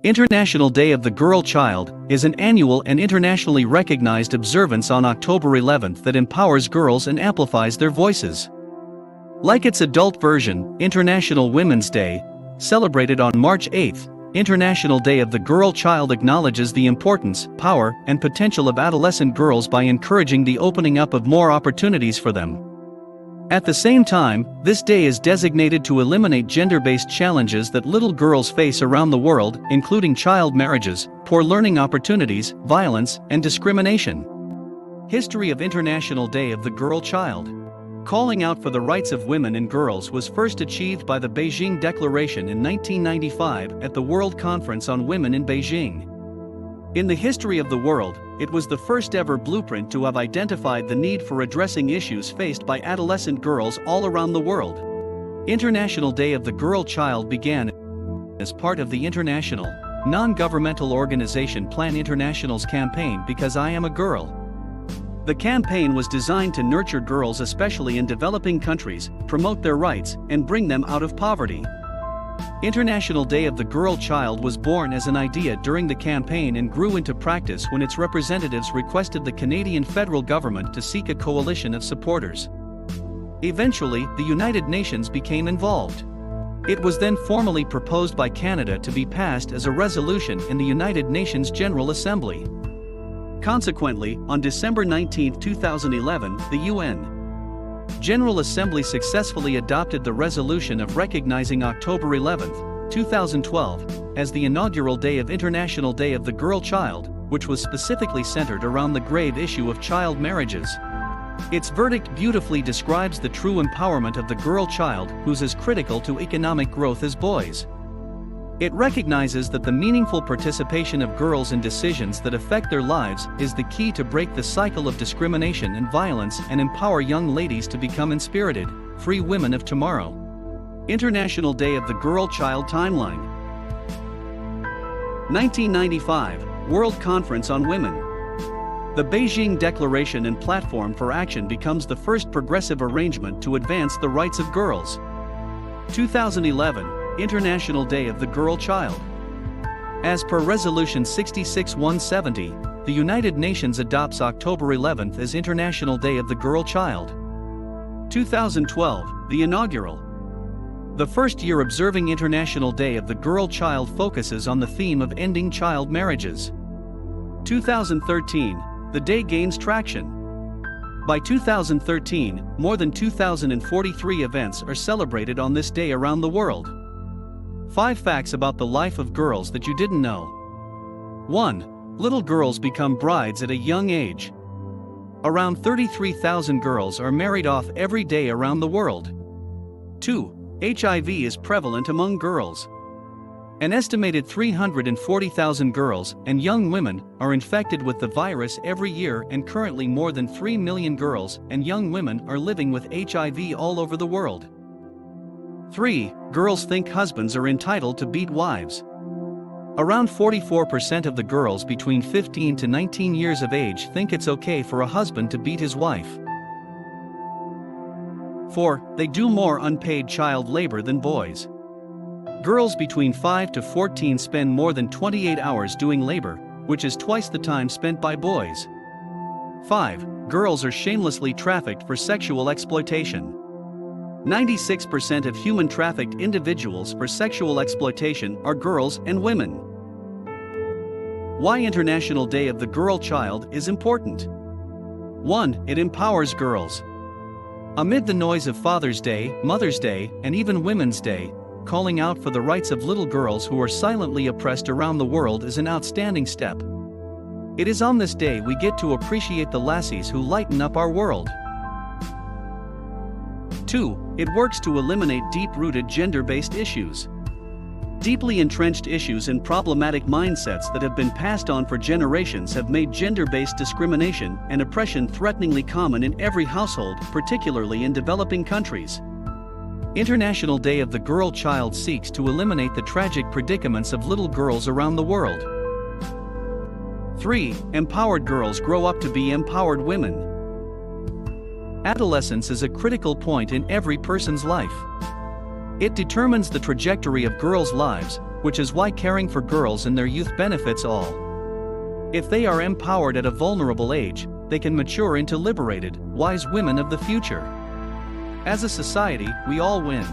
International Day of the Girl Child is an annual and internationally recognized observance on October 11th that empowers girls and amplifies their voices. Like its adult version, International Women's Day, celebrated on March 8th, International Day of the Girl Child acknowledges the importance, power, and potential of adolescent girls by encouraging the opening up of more opportunities for them. At the same time, this day is designated to eliminate gender-based challenges that little girls face around the world, including child marriages, poor learning opportunities, violence, and discrimination. History of International Day of the Girl Child. Calling out for the rights of women and girls was first achieved by the Beijing Declaration in 1995 at the World Conference on Women in Beijing. In the history of the world, it was the first ever blueprint to have identified the need for addressing issues faced by adolescent girls all around the world. International Day of the Girl Child began as part of the international, non-governmental organization Plan International's campaign Because I Am a Girl. The campaign was designed to nurture girls, especially in developing countries, promote their rights, and bring them out of poverty. International Day of the Girl Child was born as an idea during the campaign and grew into practice when its representatives requested the Canadian federal government to seek a coalition of supporters. Eventually, the United Nations became involved. It was then formally proposed by Canada to be passed as a resolution in the United Nations General Assembly. Consequently, on December 19, 2011, the UN General Assembly successfully adopted the resolution of recognizing October 11, 2012, as the inaugural day of International Day of the Girl Child, which was specifically centered around the grave issue of child marriages. Its verdict beautifully describes the true empowerment of the girl child, who's as critical to economic growth as boys. It recognizes that the meaningful participation of girls in decisions that affect their lives is the key to break the cycle of discrimination and violence and empower young ladies to become inspirited, free women of tomorrow. International Day of the Girl Child Timeline. 1995, World Conference on Women. The Beijing Declaration and Platform for Action becomes the first progressive arrangement to advance the rights of girls. 2011, International Day of the Girl Child. As per Resolution 66-170, the United Nations adopts October 11th as International Day of the Girl Child. 2012, the inaugural. The first year observing International Day of the Girl Child focuses on the theme of ending child marriages. 2013, the day gains traction. By 2013, more than 2,043 events are celebrated on this day around the world. 5 facts about the life of girls that you didn't know. 1. Little girls become brides at a young age. Around 33,000 girls are married off every day around the world. 2. HIV is prevalent among girls. An estimated 340,000 girls and young women are infected with the virus every year, and currently more than 3 million girls and young women are living with HIV all over the world. 3. Girls think husbands are entitled to beat wives. Around 44% of the girls between 15 to 19 years of age think it's okay for a husband to beat his wife. 4. They do more unpaid child labor than boys. Girls between 5 to 14 spend more than 28 hours doing labor, which is twice the time spent by boys. 5. Girls are shamelessly trafficked for sexual exploitation. 96% of human trafficked individuals for sexual exploitation are girls and women. Why International Day of the Girl Child is important? 1. It empowers girls. Amid the noise of Father's Day, Mother's Day, and even Women's Day, calling out for the rights of little girls who are silently oppressed around the world is an outstanding step. It is on this day we get to appreciate the lassies who lighten up our world. 2. It works to eliminate deep-rooted gender-based issues. Deeply entrenched issues and problematic mindsets that have been passed on for generations have made gender-based discrimination and oppression threateningly common in every household, particularly in developing countries. International Day of the Girl Child seeks to eliminate the tragic predicaments of little girls around the world. 3. Empowered girls grow up to be empowered women. Adolescence is a critical point in every person's life. It determines the trajectory of girls' lives, which is why caring for girls in their youth benefits all. If they are empowered at a vulnerable age, they can mature into liberated, wise women of the future. As a society, we all win.